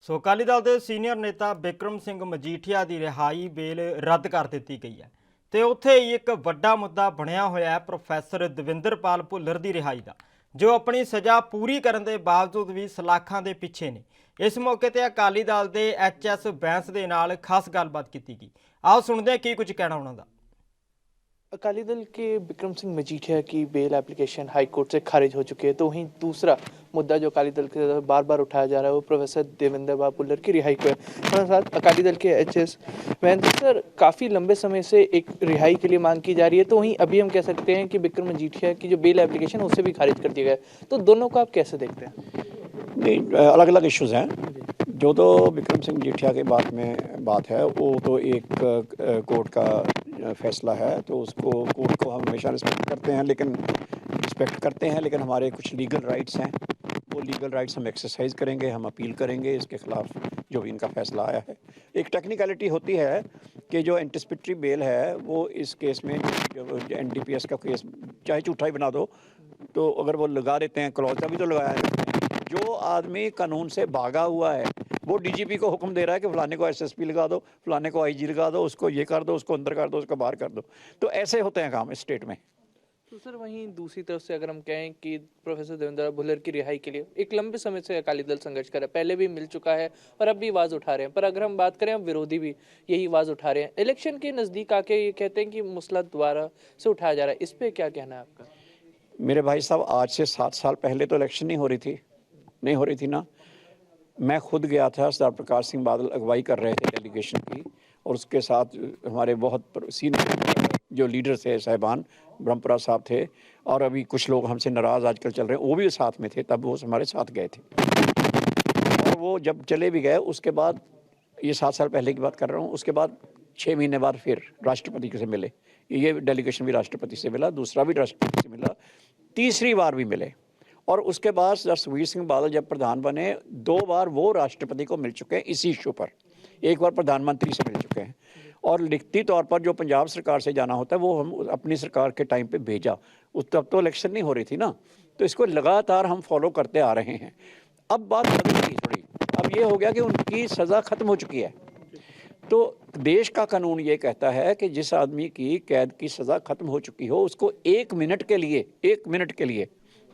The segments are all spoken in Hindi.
ਸੋ ਅਕਾਲੀ ਦਲ ਦੇ ਸੀਨੀਅਰ ਨੇਤਾ ਬਿਕਰਮ ਸਿੰਘ ਮਜੀਠੀਆ ਦੀ ਰਿਹਾਈ ਬੇਲ ਰੱਦ ਕਰ ਦਿੱਤੀ ਗਈ ਹੈ ਤੇ ਉੱਥੇ ਹੀ ਇੱਕ ਵੱਡਾ ਮੁੱਦਾ ਬਣਿਆ ਹੋਇਆ ਹੈ ਪ੍ਰੋਫੈਸਰ ਦਵਿੰਦਰਪਾਲ ਭੁੱਲਰ ਦੀ ਰਿਹਾਈ ਦਾ, ਜੋ ਆਪਣੀ ਸਜ਼ਾ ਪੂਰੀ ਕਰਨ ਦੇ ਬਾਵਜੂਦ ਵੀ ਸਲਾਖਾਂ ਦੇ ਪਿੱਛੇ ਨੇ। ਇਸ ਮੌਕੇ ਤੇ ਅਕਾਲੀ ਦਲ ਦੇ ਐਚ.ਐਸ. ਬੈਂਸ ਦੇ ਨਾਲ ਖਾਸ ਗੱਲਬਾत ਕੀਤੀ गई। आओ सुनते हैं की कुछ कहना उन्होंने। अकाली दल के बिक्रम सिंह मजीठिया की बेल एप्लीकेशन हाई कोर्ट से खारिज हो चुकी है, तो वहीं दूसरा मुद्दा जो अकाली दल के बार बार उठाया जा रहा है वो प्रोफेसर देवेंद्र भुल्लर की रिहाई को है। हमारे साथ अकाली दल के एच.एस. वैन सर, काफ़ी लंबे समय से एक रिहाई के लिए मांग की जा रही है, तो वहीं अभी हम कह सकते हैं कि बिक्रम मजीठिया की जो बेल एप्लीकेशन उसे भी खारिज कर दिया गया है, तो दोनों को आप कैसे देखते हैं? नहीं, अलग अलग इश्यूज़ हैं। जो तो बिक्रम सिंह मजीठिया के बात है वो तो एक कोर्ट का फैसला है, तो उसको कोर्ट को हम हमेशा रिस्पेक्ट करते हैं, लेकिन हमारे कुछ लीगल राइट्स हैं। वो लीगल राइट्स हम एक्सरसाइज करेंगे, हम अपील करेंगे इसके ख़िलाफ़ जो भी इनका फ़ैसला आया है। एक टेक्निकलिटी होती है कि जो एंटिसिपेटरी बेल है वो इस केस में जो NDPS का केस चाहे झूठा ही बना दो, तो अगर वो लगा देते हैं क्लॉज, अभी तो लगाया है। जो आदमी कानून से भागा हुआ है वो DGP को हुक्म दे रहा है कि फलाने को SSP लगा दो, फलाने को IG लगा दो, उसको ये कर दो, उसको अंदर कर दो, उसको बाहर कर दो। तो ऐसे होते हैं काम इस स्टेट में। तो सर, वहीं दूसरी तरफ से अगर हम कहें कि प्रोफेसर देवेंद्र भुल्लर की रिहाई के लिए एक लंबे समय से अकाली दल संघर्ष कर रहा है, पहले भी मिल चुका है और अब भी आवाज़ उठा रहे हैं, पर अगर हम बात करें, अब विरोधी भी यही आवाज़ उठा रहे हैं। इलेक्शन के नज़दीक आके ये कहते हैं कि मसला दोबारा से उठाया जा रहा है, इस पर क्या कहना है आपका? मेरे भाई साहब, आज से 7 साल पहले तो इलेक्शन नहीं हो रही थी ना। मैं खुद गया था, सरदार प्रकाश सिंह बादल अगुवाई कर रहे थे डेलीगेशन की, और उसके साथ हमारे बहुत सीनियर जो लीडर थे साहिबान, ब्रह्मपुरा साहब थे, और अभी कुछ लोग हमसे नाराज़ आजकल चल रहे हैं, वो भी साथ में थे, तब वो हमारे साथ गए थे। और वो जब चले भी गए, उसके बाद ये 7 साल पहले की बात कर रहा हूँ, उसके बाद 6 महीने बाद फिर राष्ट्रपति से मिले। ये डेलीगेशन भी राष्ट्रपति से मिला, दूसरा भी राष्ट्रपति से मिला, तीसरी बार भी मिले। और उसके बाद सुखबीर सिंह बादल जब प्रधान बने, 2 बार वो राष्ट्रपति को मिल चुके हैं इसी इशू पर, एक बार प्रधानमंत्री से मिल चुके हैं। और लिखती तौर पर जो पंजाब सरकार से जाना होता है वो हम अपनी सरकार के टाइम पे भेजा, उस तब तो इलेक्शन नहीं हो रही थी ना, तो इसको लगातार हम फॉलो करते आ रहे हैं। अब बात बदल गई थोड़ी, अब ये हो गया कि उनकी सज़ा ख़त्म हो चुकी है। तो देश का कानून ये कहता है कि जिस आदमी की कैद की सज़ा ख़त्म हो चुकी हो, उसको 1 मिनट के लिए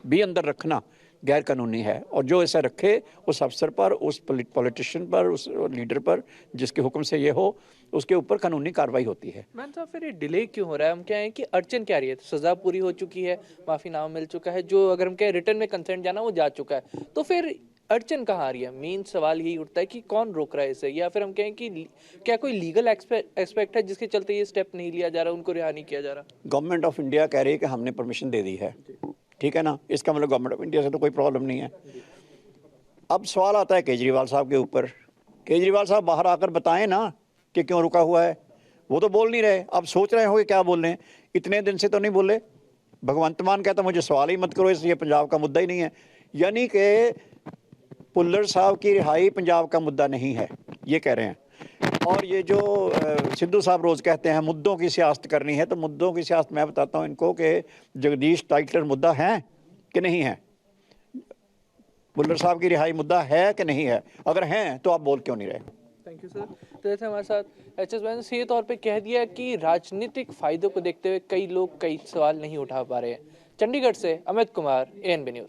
भी अंदर रखना गैर कानूनी है। और जो ऐसा रखे उस अफसर पर, उस पॉलिटिशियन पर, उस लीडर पर जिसके हुक्म से ये हो, उसके ऊपर कानूनी कार्रवाई होती है। मैम साहब, फिर ये डिले क्यों हो रहा है? हम क्या है कि अड़चन क्या रही है? सज़ा पूरी हो चुकी है, माफ़ीनामा मिल चुका है, जो अगर हम कहें रिटर्न में कंसेंट जाना वो जा चुका है, तो फिर अड़चन कहाँ आ रही है? मेन सवाल यही उठता है कि कौन रोक रहा है इसे, या फिर हम कहें कि क्या कोई लीगल एस्पेक्ट है जिसके चलते ये स्टेप नहीं लिया जा रहा, उनको रिहा नहीं किया जा रहा? गवर्नमेंट ऑफ इंडिया कह रही है कि हमने परमिशन दे दी है, ठीक है ना, इसका मतलब गवर्नमेंट ऑफ इंडिया से तो कोई प्रॉब्लम नहीं है। अब सवाल आता है केजरीवाल साहब के ऊपर। केजरीवाल साहब बाहर आकर बताएं ना कि क्यों रुका हुआ है। वो तो बोल नहीं रहे, अब सोच रहे होंगे क्या बोल रहे हैं, इतने दिन से तो नहीं बोले। भगवंत मान कहता मुझे सवाल ही मत करो, इसलिए पंजाब का मुद्दा ही नहीं है। यानी कि भुल्लर साहब की रिहाई पंजाब का मुद्दा नहीं है, ये कह रहे हैं। और ये जो सिद्धू साहब रोज़ कहते हैं मुद्दों की सियासत करनी है, तो मुद्दों की सियासत मैं बताता हूँ इनको कि जगदीश टाइटलर मुद्दा है कि नहीं है, भुल्लर साहब की रिहाई मुद्दा है कि नहीं है, अगर हैं तो आप बोल क्यों नहीं रहे? Thank you sir. तो जैसे हमारे साथ एच.एस. वैन सीधे तौर पे कह दिया कि राजनीतिक फायदों को देखते हुए कई लोग कई सवाल नहीं उठा पा रहे हैं। चंडीगढ़ से अमित कुमार, ANB न्यूज़।